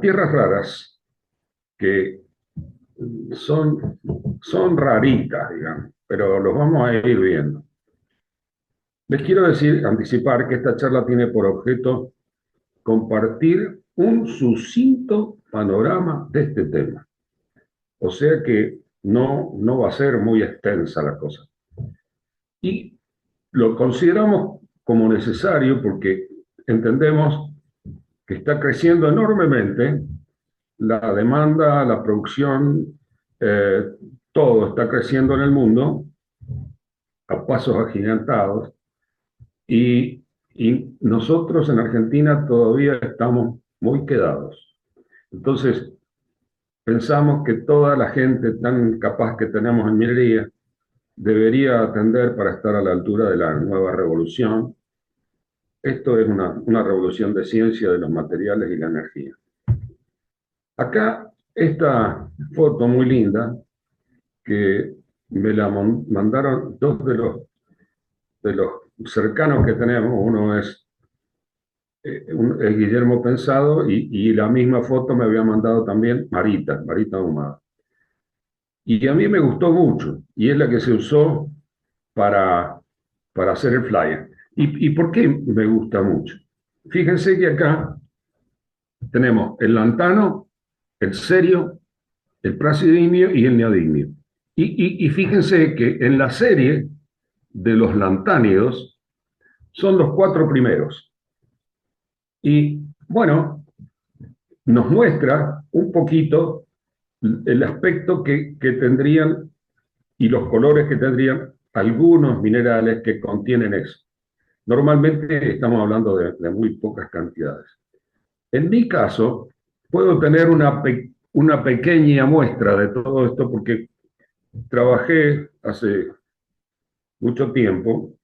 tierras raras, que son raritas, digamos, pero los vamos a ir viendo. Les quiero anticipar que esta charla tiene por objeto compartir un sucinto panorama de este tema. O sea que no va a ser muy extensa la cosa. Y lo consideramos como necesario porque entendemos que está creciendo enormemente la demanda, la producción, todo está creciendo en el mundo a pasos agigantados y nosotros en Argentina todavía estamos muy quedados. Entonces, pensamos que toda la gente tan capaz que tenemos en minería debería atender para estar a la altura de la nueva revolución. Esto es una revolución de ciencia de los materiales y la energía. Acá, esta foto muy linda, que me la mandaron dos de los cercanos que tenemos, uno es Guillermo Pensado y la misma foto me había mandado también Marita Ahumada. Y a mí me gustó mucho, y es la que se usó para hacer el flyer. ¿Y por qué me gusta mucho? Fíjense que acá tenemos el lantano, el cerio, el praseodymium y el neodymium. Y fíjense que en la serie de los lantánidos son los 4 primeros. Y bueno, nos muestra un poquito el aspecto que tendrían y los colores que tendrían algunos minerales que contienen eso. Normalmente estamos hablando de muy pocas cantidades. En mi caso, puedo tener una pequeña muestra de todo esto porque trabajé hace mucho tiempo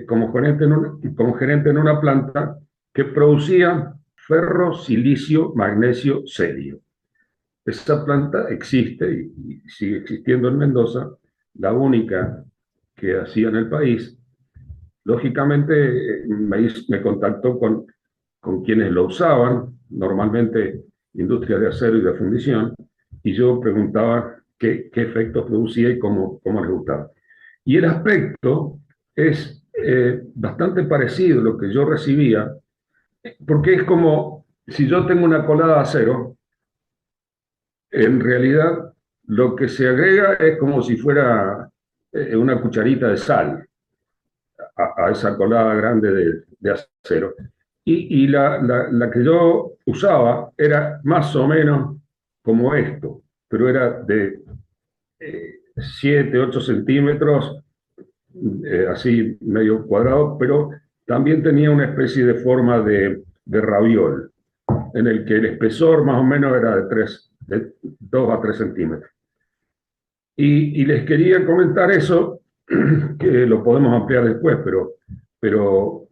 como gerente en una planta que producía ferro, silicio, magnesio, cerio. Esa planta existe y sigue existiendo en Mendoza, la única que hacía en el país. Lógicamente me contactó con quienes lo usaban, normalmente industrias de acero y de fundición, y yo preguntaba qué efectos producía y cómo les gustaba. Y el aspecto es bastante parecido a lo que yo recibía, porque es como si yo tengo una colada de acero, en realidad lo que se agrega es como si fuera una cucharita de sal a esa colada grande de acero. Y la que yo usaba era más o menos como esto, pero era de 7, 8 centímetros, así medio cuadrado, pero también tenía una especie de forma de raviol, en el que el espesor más o menos era de 2 a 3 centímetros. Y les quería comentar eso, que lo podemos ampliar después, pero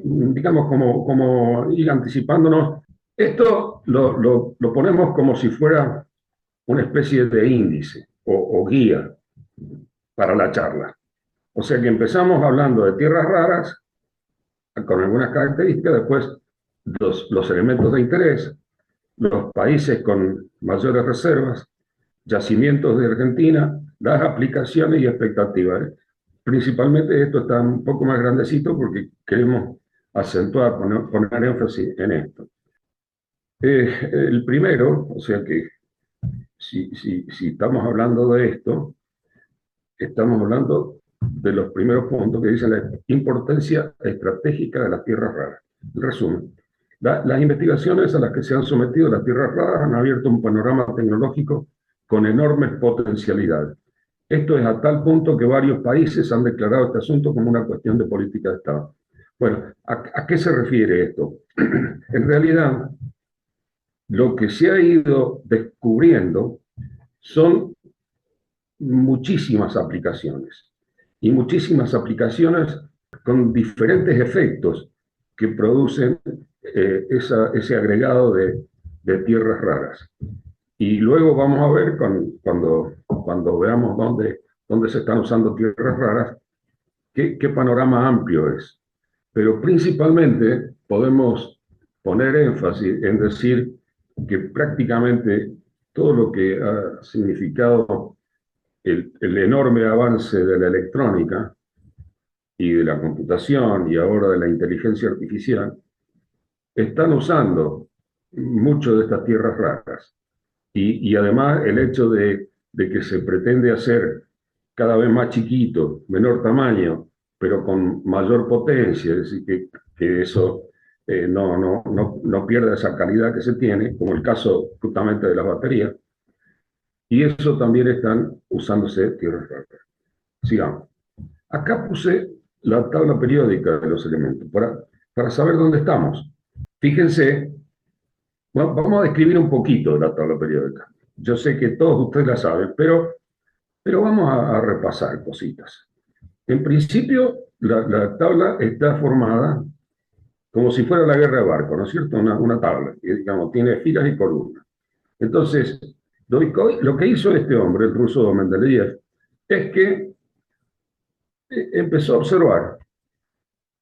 digamos, como ir anticipándonos, esto lo ponemos como si fuera una especie de índice o guía para la charla. O sea que empezamos hablando de tierras raras, con algunas características, después los elementos de interés, los países con mayores reservas, yacimientos de Argentina, las aplicaciones y expectativas. Principalmente esto está un poco más grandecito porque queremos acentuar, poner énfasis en esto. El primero, o sea que si estamos hablando de esto, estamos hablando de los primeros puntos que dicen la importancia estratégica de las tierras raras. En resumen, las investigaciones a las que se han sometido las tierras raras han abierto un panorama tecnológico con enormes potencialidades. Esto es a tal punto que varios países han declarado este asunto como una cuestión de política de Estado. Bueno, ¿a qué se refiere esto? En realidad, lo que se ha ido descubriendo son muchísimas aplicaciones y muchísimas aplicaciones con diferentes efectos que producen ese agregado de tierras raras. Y luego vamos a ver cuando veamos dónde se están usando tierras raras, qué panorama amplio es. Pero principalmente podemos poner énfasis en decir que prácticamente todo lo que ha significado el enorme avance de la electrónica y de la computación y ahora de la inteligencia artificial, están usando mucho de estas tierras raras. Y además el hecho de que se pretende hacer cada vez más chiquito, menor tamaño, pero con mayor potencia, es decir, que eso no pierda esa calidad que se tiene, como el caso justamente de las baterías, y eso también están usándose tierras raras. Sigamos. Acá puse la tabla periódica de los elementos para saber dónde estamos. Fíjense, bueno, vamos a describir un poquito de la tabla periódica. Yo sé que todos ustedes la saben, pero vamos a repasar cositas. En principio, la tabla está formada como si fuera la guerra de barcos, ¿no es cierto? Una tabla, que digamos, tiene filas y columnas. Entonces, lo que hizo este hombre, el ruso Mendeleev, es que empezó a observar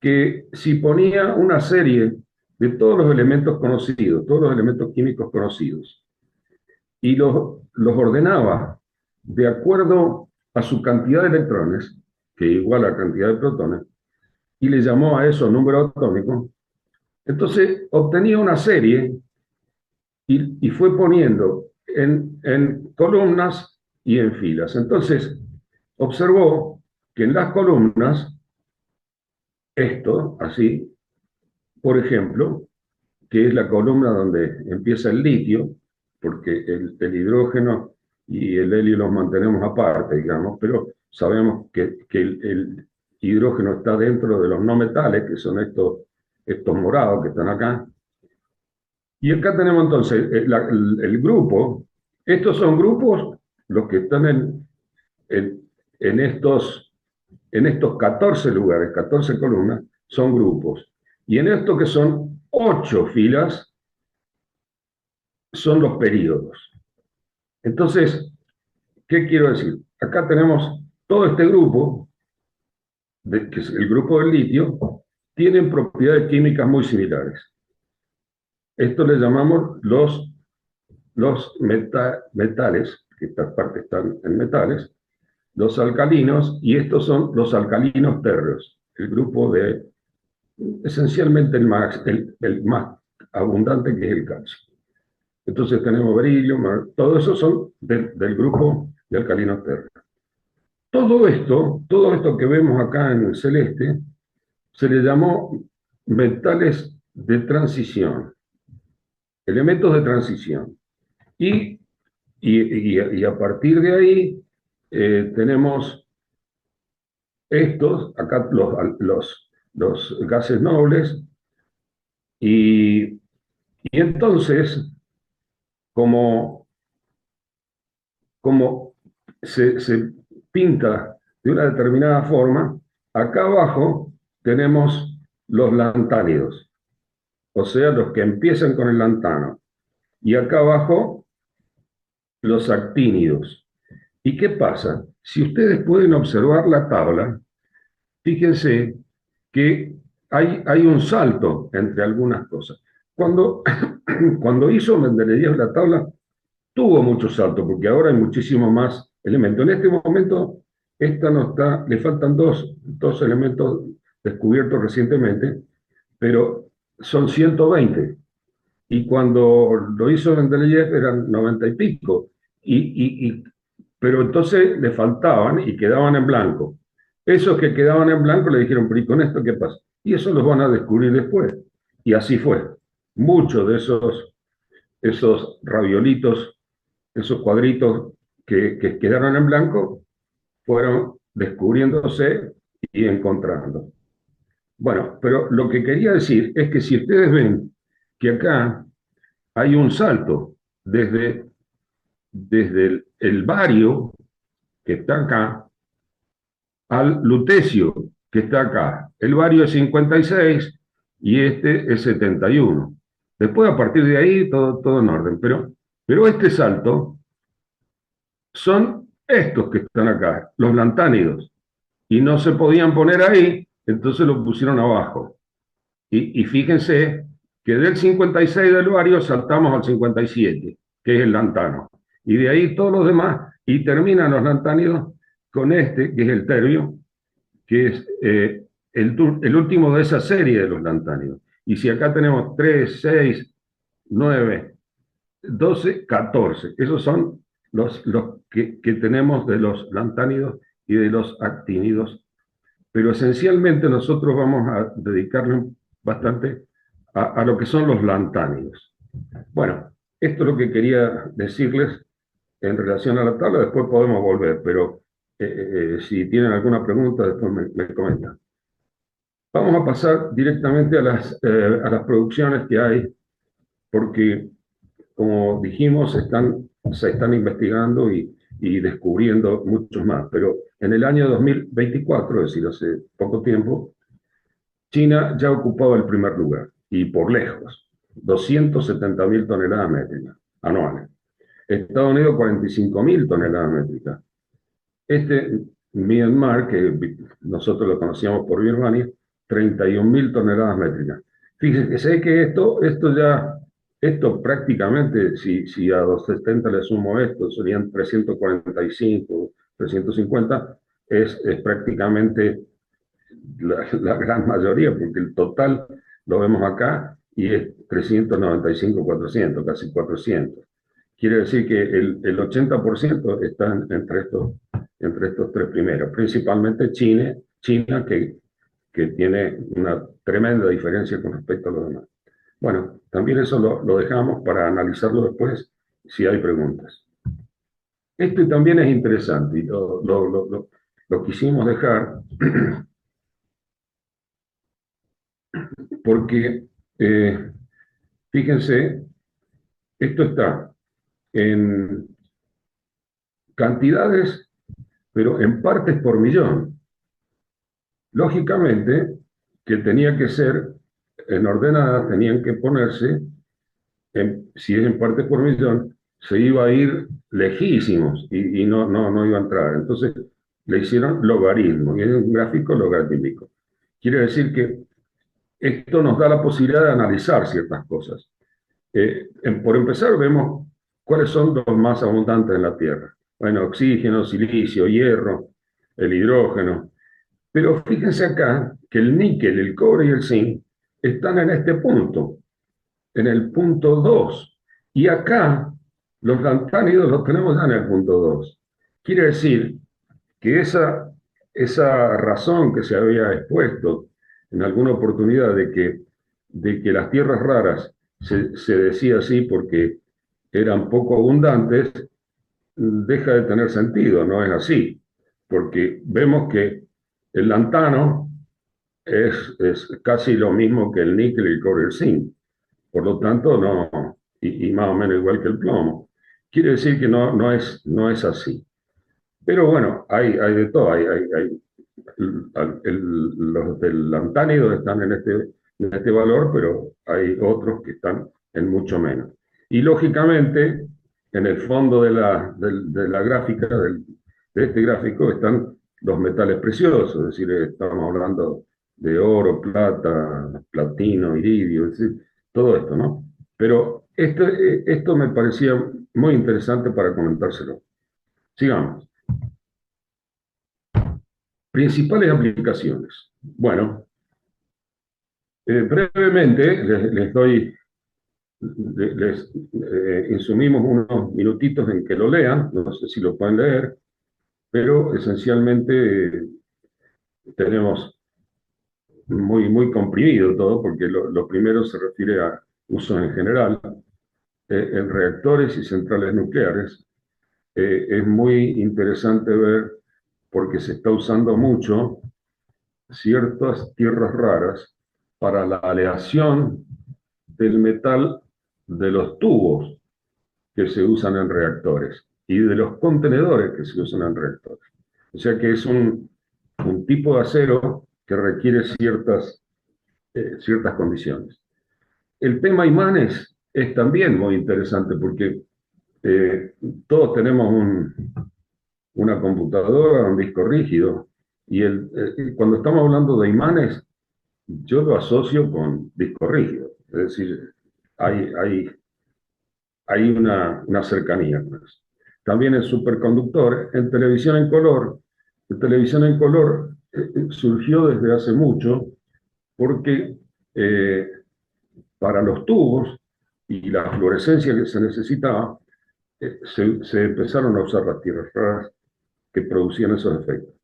que si ponía una serie de todos los elementos conocidos, todos los elementos químicos conocidos, y los ordenaba de acuerdo a su cantidad de electrones, que igual a la cantidad de protones, y le llamó a eso número atómico, entonces obtenía una serie y fue poniendo en columnas y en filas. Entonces observó que en las columnas, esto, así, por ejemplo, que es la columna donde empieza el litio, porque el hidrógeno y el helio los mantenemos aparte, digamos, pero sabemos que el hidrógeno está dentro de los no metales, que son estos morados que están acá. Y acá tenemos entonces el grupo. Estos son grupos, los que están en, en estos, en estos 14 lugares, 14 columnas, son grupos. Y en estos que son 8 filas, son los períodos. Entonces, ¿qué quiero decir? Acá tenemos todo este grupo, que es el grupo del litio, tienen propiedades químicas muy similares. Esto le llamamos los metales, que esta parte están en metales, los alcalinos, y estos son los alcalinos térreos, el grupo de, esencialmente el más abundante, que es el calcio. Entonces tenemos berilio, todo eso son del grupo de alcalinos térreos. Todo esto que vemos acá en el celeste, se le llamó metales de transición, elementos de transición. Y a partir de ahí tenemos estos, acá los gases nobles, y entonces, como se pinta de una determinada forma, acá abajo tenemos los lantánidos, o sea, los que empiezan con el lantano, y acá abajo los actínidos. ¿Y qué pasa? Si ustedes pueden observar la tabla, fíjense que hay un salto entre algunas cosas. Cuando hizo Mendeleev la tabla, tuvo mucho salto, porque ahora hay muchísimo más elementos. En este momento, esta no está, le faltan dos elementos descubiertos recientemente, pero son 120. Y cuando lo hizo Mendeleev eran 90 y pico. Pero entonces le faltaban y quedaban en blanco. Esos que quedaban en blanco le dijeron, pero ¿y con esto qué pasa? Y eso los van a descubrir después. Y así fue. Muchos de esos raviolitos, esos cuadritos que quedaron en blanco, fueron descubriéndose y encontrando. Bueno, pero lo que quería decir es que si ustedes ven que acá hay un salto desde el bario, que está acá, al lutecio, que está acá. El bario es 56 y este es 71. Después, a partir de ahí, todo en orden. Pero este salto son estos que están acá, los lantánidos. Y no se podían poner ahí, entonces lo pusieron abajo. Y fíjense que del 56 del bario saltamos al 57, que es el lantano. Y de ahí todos los demás, y terminan los lantánidos con este, que es el terbio, que es el último de esa serie de los lantánidos. Y si acá tenemos 3, 6, 9, 12, 14, esos son los que tenemos de los lantánidos y de los actínidos, pero esencialmente nosotros vamos a dedicarnos bastante a lo que son los lantánidos. Bueno, esto es lo que quería decirles en relación a la tabla, después podemos volver, pero si tienen alguna pregunta, después me comentan. Vamos a pasar directamente a las producciones que hay, porque, como dijimos, se están investigando y descubriendo muchos más. Pero en el año 2024, es decir, hace poco tiempo, China ya ocupaba el primer lugar, y por lejos, 270.000 toneladas métricas anuales. Estados Unidos, 45.000 toneladas métricas. Myanmar, que nosotros lo conocíamos por Birmania, 31.000 toneladas métricas. Fíjense, sé que esto prácticamente, si a 270 le sumo esto, serían 345, 350, es prácticamente la gran mayoría, porque el total lo vemos acá y es 395, 400, casi 400. Quiere decir que el 80% están entre estos tres primeros, principalmente China que tiene una tremenda diferencia con respecto a los demás. Bueno, también eso lo dejamos para analizarlo después si hay preguntas. Este también es interesante y lo quisimos dejar porque, fíjense, esto está en cantidades, pero en partes por millón. Lógicamente, que tenía que ser en ordenadas, tenían que ponerse, si es en partes por millón, se iba a ir lejísimos y no iba a entrar. Entonces le hicieron logaritmo, y es un gráfico logarítmico. Quiere decir que esto nos da la posibilidad de analizar ciertas cosas. Por empezar, vemos cuáles son los más abundantes en la Tierra. Bueno, oxígeno, silicio, hierro, el hidrógeno. Pero fíjense acá que el níquel, el cobre y el zinc están en este punto, en el punto 2. Y acá los lantánidos los tenemos ya en el punto 2. Quiere decir que esa razón que se había expuesto en alguna oportunidad de que las tierras raras se decía así porque eran poco abundantes, deja de tener sentido, no es así, porque vemos que el lantano es casi lo mismo que el níquel, el cobre y el zinc, por lo tanto, no, y más o menos igual que el plomo. Quiere decir que no es así. Pero bueno, hay de todo, los del lantánido están en este valor, pero hay otros que están en mucho menos. Y lógicamente, en el fondo de la gráfica, de este gráfico, están los metales preciosos, es decir, estamos hablando de oro, plata, platino, iridio, es decir, todo esto, ¿no? Pero esto me parecía muy interesante para comentárselo. Sigamos. Principales aplicaciones. Bueno, brevemente les insumimos unos minutitos en que lo lean, no sé si lo pueden leer, pero esencialmente tenemos muy comprimido todo, porque lo primero se refiere a usos en general. En reactores y centrales nucleares es muy interesante ver, porque se está usando mucho ciertas tierras raras para la aleación del metal de los tubos que se usan en reactores y de los contenedores que se usan en reactores. O sea que es un tipo de acero que requiere ciertas condiciones. El tema imanes es también muy interesante porque eh, todos tenemos una computadora, un disco rígido, y cuando estamos hablando de imanes, yo lo asocio con disco rígido. Es decir, hay, hay, hay una cercanía con eso. También el superconductor en televisión en color surgió desde hace mucho porque eh, para los tubos y la fluorescencia que se necesitaba, se empezaron a usar las tierras raras que producían esos efectos.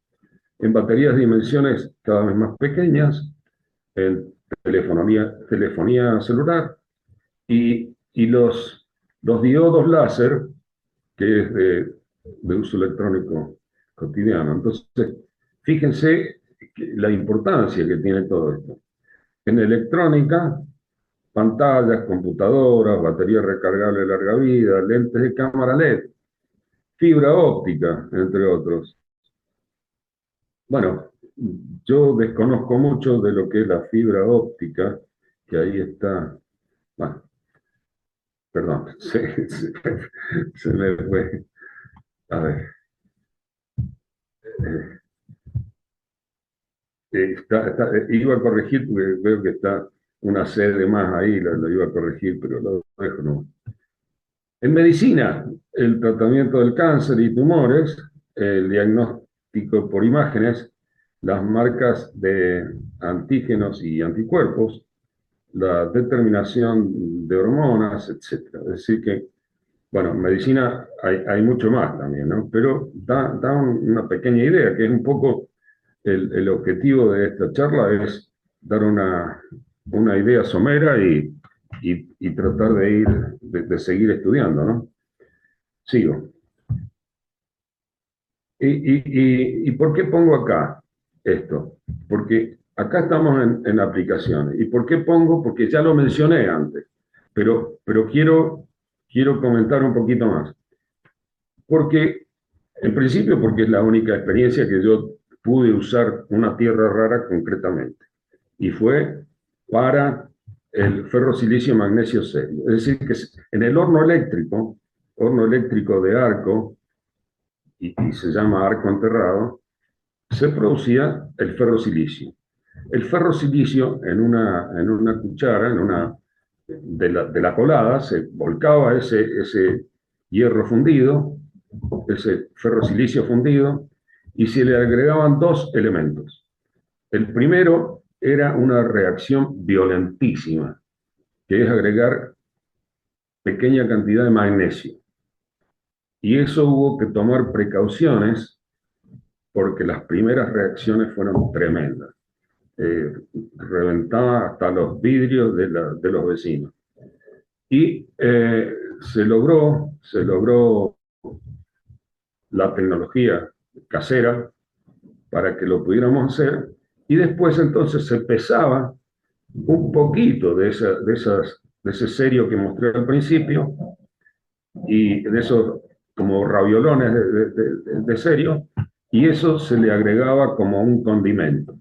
En baterías de dimensiones cada vez más pequeñas, en telefonía celular y los diodos láser, que es de uso electrónico cotidiano. Entonces, fíjense la importancia que tiene todo esto. En electrónica, pantallas, computadoras, baterías recargables de larga vida, lentes de cámara LED, fibra óptica, entre otros. Bueno, yo desconozco mucho de lo que es la fibra óptica, que ahí está. Bueno, perdón, se me fue. A ver. eh, iba a corregir porque veo que está una sede más ahí, lo iba a corregir, pero lo dejo, no. En medicina, el tratamiento del cáncer y tumores, el diagnóstico por imágenes, las marcas de antígenos y anticuerpos, la determinación de hormonas, etcétera. Es decir que, bueno, en medicina hay mucho más también, ¿no? Pero da una pequeña idea, que es un poco el objetivo de esta charla, es dar una idea somera y tratar de seguir estudiando, ¿no? Sigo. ¿Y por qué pongo acá esto? Porque acá estamos en aplicaciones. ¿Y por qué pongo? Porque ya lo mencioné antes, pero quiero comentar un poquito más. Porque, en principio, porque es la única experiencia que yo pude usar una tierra rara concretamente. Y fue para el ferrosilicio magnesio serio. Es decir, que en el horno eléctrico de arco, y se llama arco enterrado, se producía el ferrosilicio. El ferrosilicio en una cuchara, de la colada, se volcaba ese hierro fundido, ese ferrosilicio fundido, y se le agregaban dos elementos. El primero era una reacción violentísima, que es agregar pequeña cantidad de magnesio. Y eso hubo que tomar precauciones porque las primeras reacciones fueron tremendas. Reventaba hasta los vidrios de los vecinos. Y se logró la tecnología casera para que lo pudiéramos hacer, y después entonces se pesaba un poquito de ese serio que mostré al principio, y de esos como raviolones de serio, y eso se le agregaba como un condimento.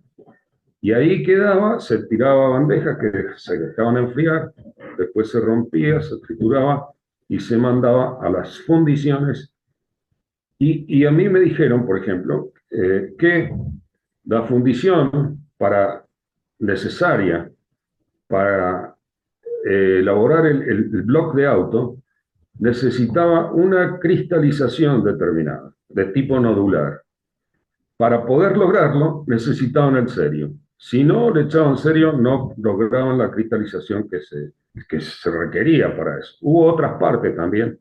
Y ahí quedaba, se tiraba a bandejas que se dejaban enfriar, después se rompía, se trituraba y se mandaba a las fundiciones. Y a mí me dijeron, por ejemplo, que la fundición necesaria para elaborar el bloque de auto necesitaba una cristalización determinada, de tipo nodular. Para poder lograrlo, necesitaban el serio. Si no le echaban serio, no lograban la cristalización que se requería para eso. Hubo otras partes también,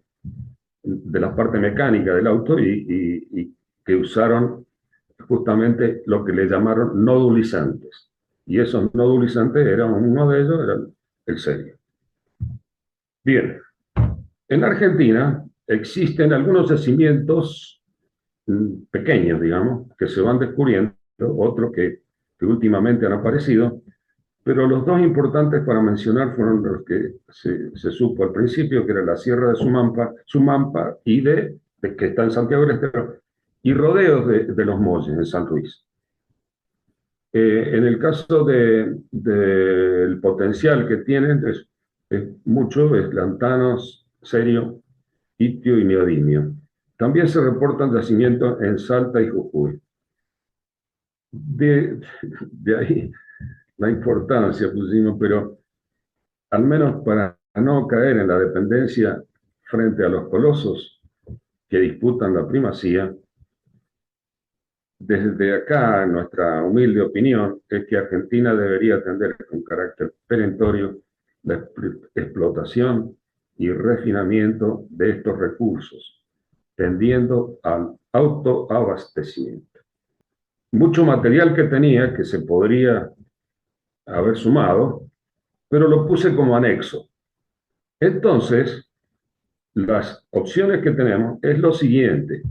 de la parte mecánica del auto, y que usaron justamente lo que le llamaron nodulizantes. Y esos nodulizantes eran, uno de ellos era el serio. Bien, en Argentina existen algunos yacimientos pequeños, digamos, que se van descubriendo, otros que últimamente han aparecido, pero los dos importantes para mencionar fueron los que se supo al principio, que era la Sierra de Sumampa y que está en Santiago del Estero, y Rodeos de los Molles, en San Luis. En el caso del potencial que tienen, es mucho, es lantanos, serio, itio y neodimio. También se reportan yacimientos en Salta y Jujuy. De ahí la importancia, pusimos, pero al menos para no caer en la dependencia frente a los colosos que disputan la primacía, desde acá nuestra humilde opinión es que Argentina debería atender con carácter perentorio la explotación y refinamiento de estos recursos, tendiendo al autoabastecimiento. Mucho material que tenía que se podría haber sumado, pero lo puse como anexo. Entonces, las opciones que tenemos es lo siguiente.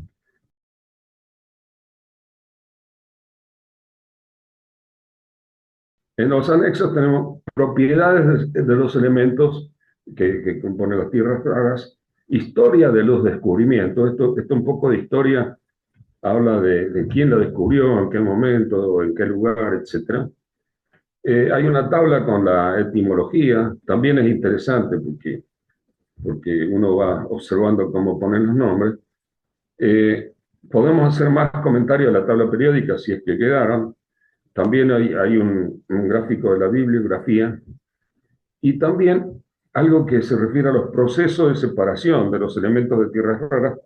En los anexos tenemos propiedades de los elementos que componen las tierras raras, historia de los descubrimientos, esto un poco de historia habla de quién lo descubrió, en qué momento, en qué lugar, etc. Hay una tabla con la etimología, también es interesante porque uno va observando cómo ponen los nombres. Eh, Podemos hacer más comentarios a la tabla periódica si es que quedaron. También hay un gráfico de la bibliografía y también algo que se refiere a los procesos de separación de los elementos de tierras raras